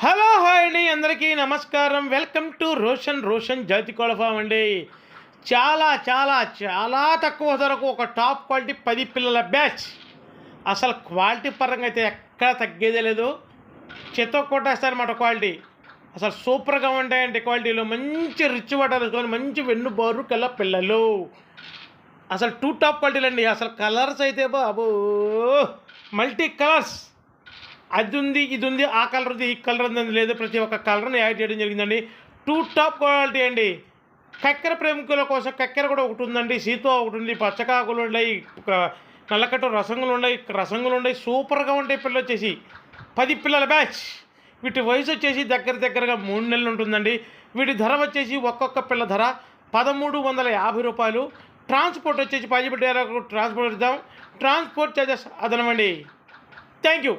Hello hi అండి, అందరికీ నమస్కారం. వెల్కమ్ టు రోషన్ జాతి కోళ్ళ ఫామ్ అండి. చాలా చాలా చాలా తక్కువ ధరకు ఒక టాప్ క్వాలిటీ 10 పిల్లల బ్యాచ్. అసలు క్వాలిటీ పరంగా అయితే ఎక్కడ తగ్గేదే లేదు. చేత్తో కొట్టేస్తారన్నమాట క్వాలిటీ. అసలు సూపర్గా ఉంటాయండి క్వాలిటీలో. మంచి రిచ్ వాటర్ వేసుకొని మంచి వెన్నుబారు కల పిల్లలు. అసలు టాప్ క్వాలిటీలు అండి. అసలు కలర్స్ అయితే బాబు మల్టీ కలర్స్. అది ఉంది, ఇది ఉంది, ఆ కలర్ ఉంది, ఈ కలర్ ఉంది లేదు, ప్రతి ఒక్క కలర్ని యాడ్ చేయడం జరిగిందండి. టాప్ క్వాలిటీ అండి. కక్కెర ప్రేమికుల కోసం కక్కెర కూడా ఒకటి ఉందండి, సీతో ఒకటి ఉంది, పచ్చకాకులు ఉన్నాయి, నల్లకట్టు రసంగులు ఉన్నాయి. సూపర్గా ఉంటాయి పిల్లలు వచ్చేసి 10 పిల్లల బ్యాచ్. వీటి వయసు వచ్చేసి దగ్గరగా 3 నెలలు ఉంటుందండి. వీటి ధర వచ్చేసి ఒక్కొక్క పిల్ల ధర 1350 రూపాయలు. ట్రాన్స్పోర్ట్ వచ్చేసి 10 ట్రాన్స్పోర్ట్ ఇద్దాం. ట్రాన్స్పోర్ట్ ఛార్జెస్ అదనమండి. Thank you.